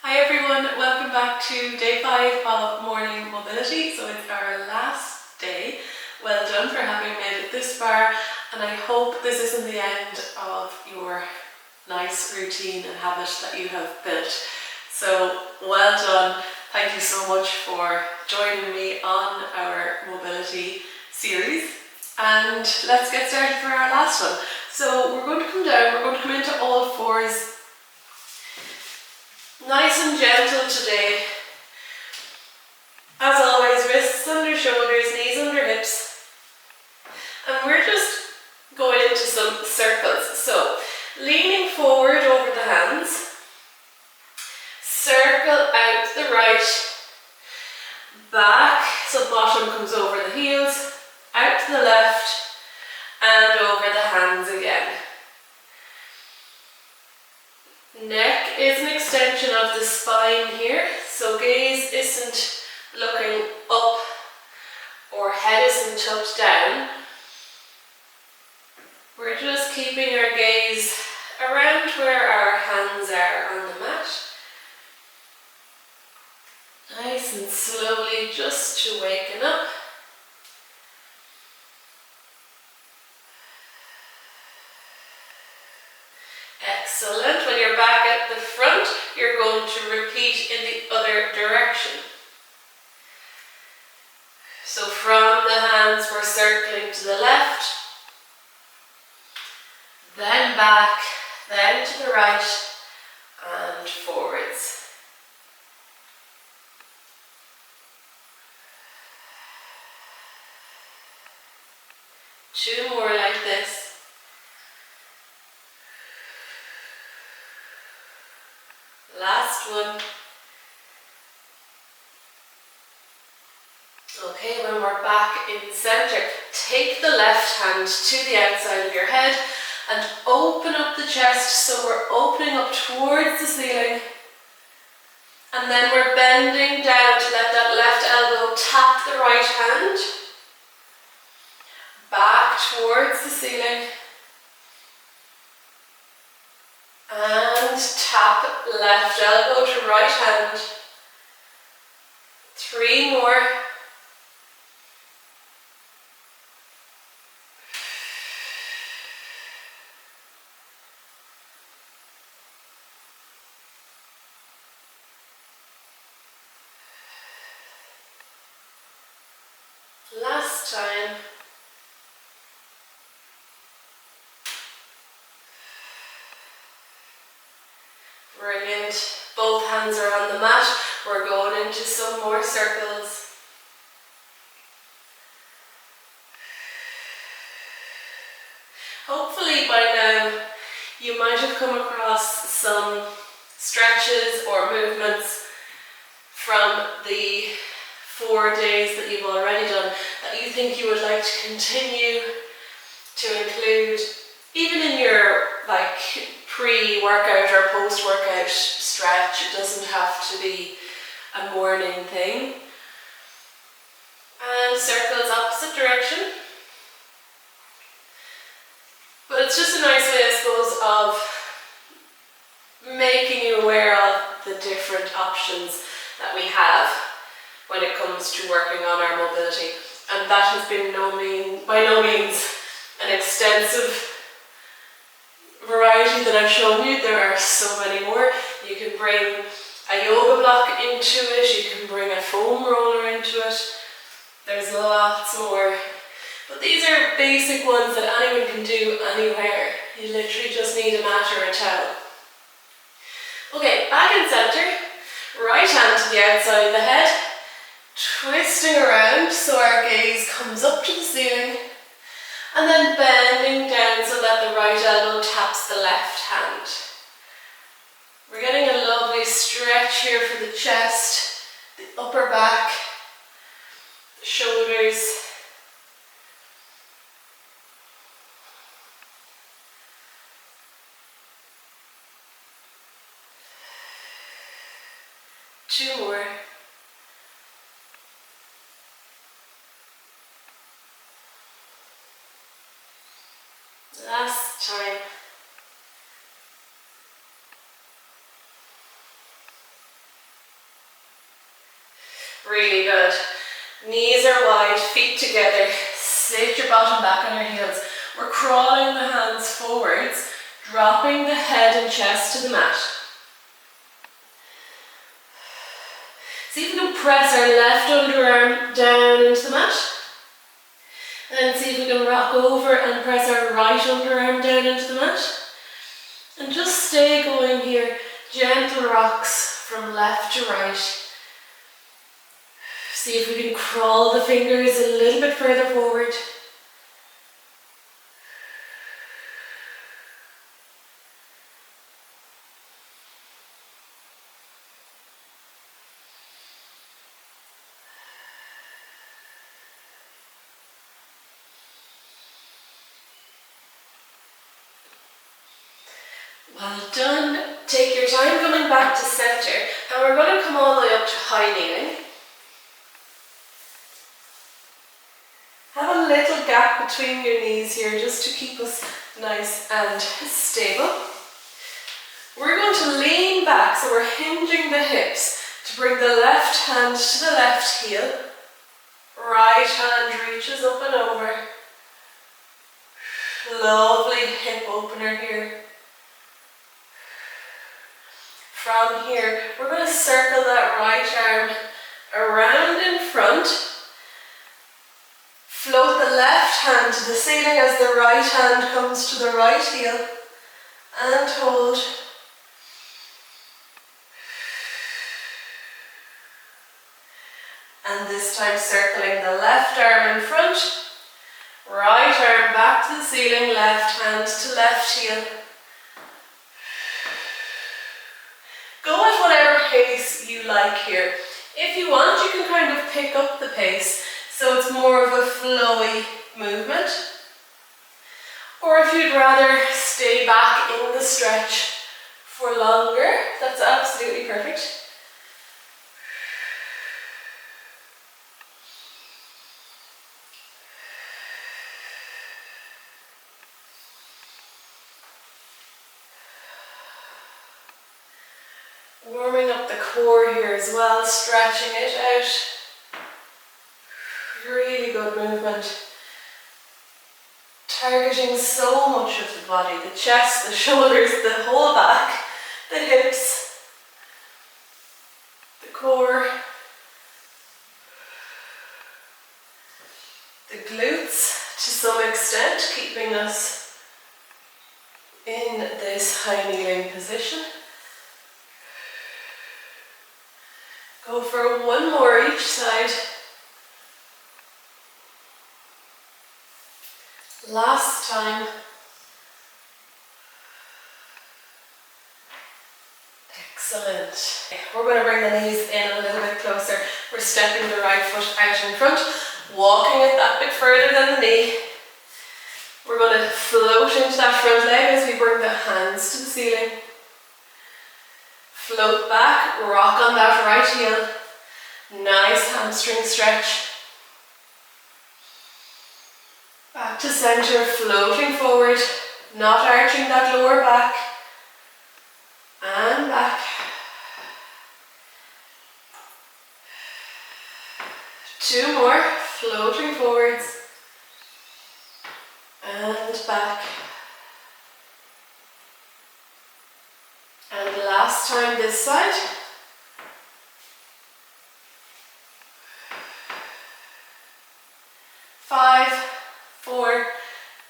Hi everyone, welcome back to day 5 of morning mobility. So it's our last day. Well done for having made it this far, and I hope this isn't the end of your nice routine and habit that you have built. So well done. Thank you so much for joining me on our mobility series. And let's get started for our last one. So we're going to come down, we're going to come into all fours. Nice and gentle today. As always, wrists under shoulders, knees under hips. And we're just going into some circles. So, leaning forward over the hands. Circle out the right. Back, so bottom comes over the heels. Out to the left. And over the hands again. Neck is an extension of the spine here, so gaze isn't looking up or head isn't tucked down. We're just keeping our gaze around where our hands are on the mat. Nice and slowly, just to waken up. Excellent. When you're back at the front, you're going to repeat in the other direction. So from the hands, we're circling to the left, then back, then to the right, and forwards. Two more like this. Last one. Okay, when we're back in center, take the left hand to the outside of your head and open up the chest, so we're opening up towards the ceiling, and then we're bending down to let that left elbow tap the right hand back towards the ceiling. And tap left elbow to right hand. 3 more. Last time. Brilliant. Both hands are on the mat. We're going into some more circles. Hopefully by now you might have come across some stretches or movements from the 4 days that you've already done that you think you would like to continue to include, even in your pre-workout or post-workout stretch. It doesn't have to be a morning thing. And circles opposite direction. But it's just a nice way, I suppose, of making you aware of the different options that we have when it comes to working on our mobility. And that has been by no means an extensive variety that I've shown you. There are so many more. You can bring a yoga block into it, you can bring a foam roller into it. There's lots more. But these are basic ones that anyone can do anywhere. You literally just need a mat or a towel. Okay, back in center. Right hand to the outside of the head. Twisting around so our gaze comes up to the ceiling. And then bending down so that the right elbow taps the left hand. We're getting a lovely stretch here for the chest, the upper back, the shoulders. Two more. Last time. Really good. Knees are wide, feet together. Sit your bottom back on your heels. We're crawling the hands forwards, dropping the head and chest to the mat. See if we can press our left underarm down into the mat. And see if we can rock over and press our right underarm down into the mat. And just stay going here. Gentle rocks from left to right. See if we can crawl the fingers a little bit further forward. Well done. Take your time coming back to center, and we're going to come all the way up to high kneeling. Have a little gap between your knees here just to keep us nice and stable. We're going to lean back, so we're hinging the hips to bring the left hand to the left heel. Right hand reaches up and over. Lovely hip opener here. From here, we're going to circle that right arm around in front. Float the left hand to the ceiling as the right hand comes to the right heel. And hold. And this time circling the left arm in front. Right arm back to the ceiling, left hand to left heel. Go at whatever pace you like here. If you want, you can kind of pick up the pace so it's more of a flowy movement. Or if you'd rather stay back in the stretch for longer, that's absolutely perfect. Warming up the core here as well, stretching it out. Really good movement. Targeting so much of the body, the chest, the shoulders, the whole back, the hips, the core, the glutes to some extent, keeping us in this high kneeling position. Go for one more each side. Last time. Excellent. We're going to bring the knees in a little bit closer. We're stepping the right foot out in front, walking it that bit further than the knee. We're going to float into that front leg as we bring the hands to the ceiling. Float back, rock on that right heel. Nice hamstring stretch. Back to center, floating forward, not arching that lower back. And back. Two more, floating forwards. And back. And last time this side. Five, four,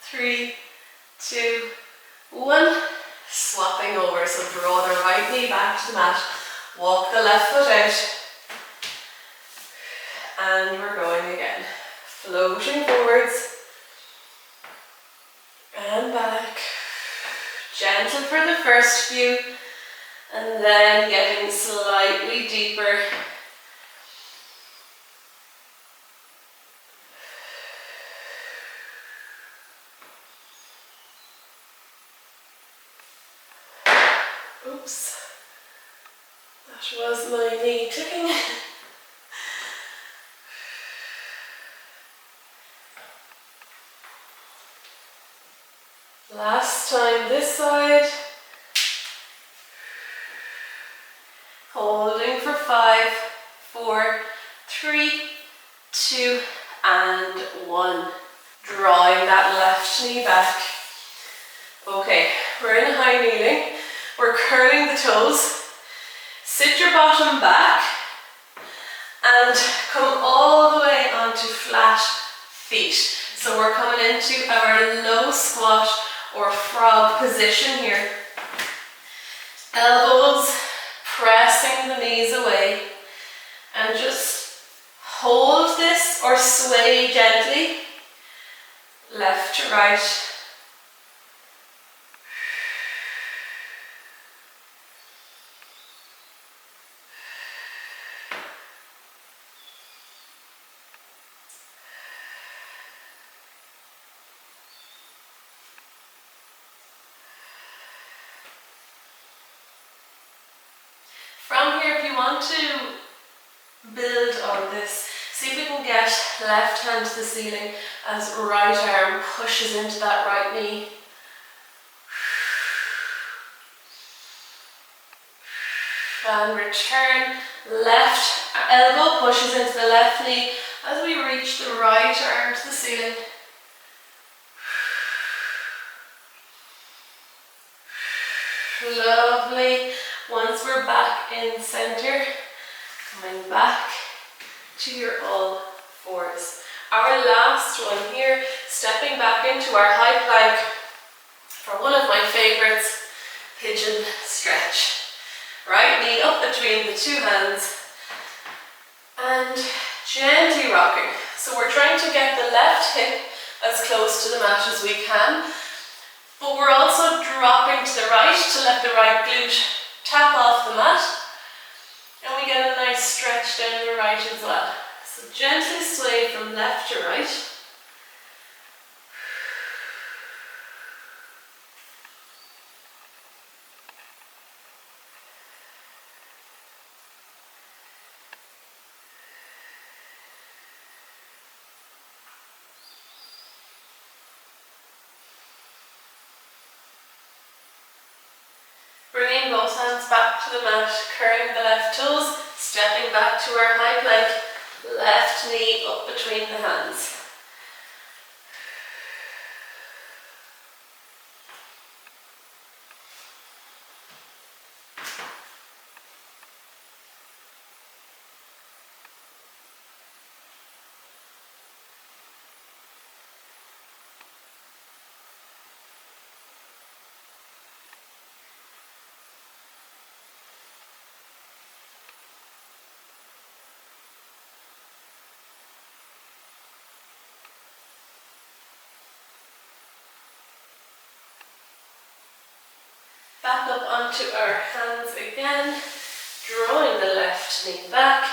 three, two, one. Swapping over, so draw the right knee back to the mat. Walk the left foot out. And we're going again. Floating forwards. And back. Gentle for the first few. And then getting slightly deeper. Oops. That was my knee ticking. Last time this side. Holding for 5, 4, 3, 2, and 1. Drawing that left knee back. Okay, we're in high kneeling. We're curling the toes. Sit your bottom back and come all the way onto flat feet. So we're coming into our low squat or frog position here. Elbows pressing the knees away, and just hold this or sway gently, left to right. From here, if you want to build on this, see if you can get left hand to the ceiling as right arm pushes into that right knee. And return, left elbow pushes into the left knee as we reach the right arm to the ceiling. Lovely. Once we're back in center, coming back to your all fours. Our last one here, stepping back into our high plank for one of my favorites, pigeon stretch. Right knee up between the two hands and gently rocking. So we're trying to get the left hip as close to the mat as we can, but we're also dropping to the right to let the right glute tap off the mat, and we get a nice stretch down the right as well. So gently sway from left to right. Bringing both hands back to the mat, curling the left toes, stepping back to our high plank, left knee up between the hands. Back up onto our hands again, drawing the left knee back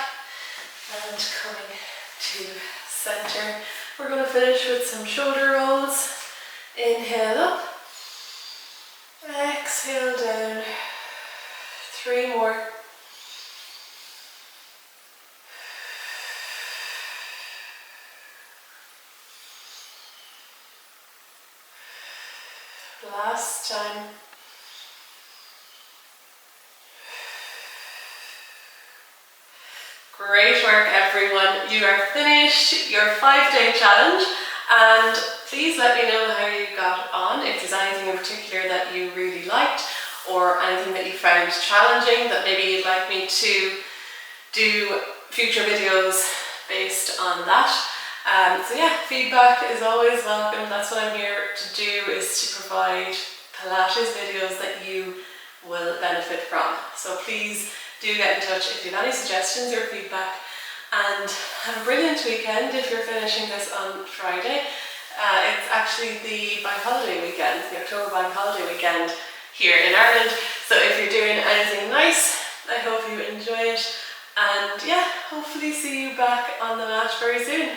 and coming to center. We're going to finish with some shoulder rolls. Inhale up, exhale down. 3 more. Last time. Great work, everyone. You are finished your 5-day challenge, and please let me know how you got on. If there's anything in particular that you really liked or anything that you found challenging that maybe you'd like me to do future videos based on that. So yeah, feedback is always welcome. That's what I'm here to do, is to provide Pilates videos that you will benefit from. So please do get in touch if you have any suggestions or feedback, and have a brilliant weekend if you're finishing this on Friday. It's actually the bank holiday weekend, the October bank holiday weekend here in Ireland. So if you're doing anything nice, I hope you enjoy it, and yeah, hopefully see you back on the mat very soon.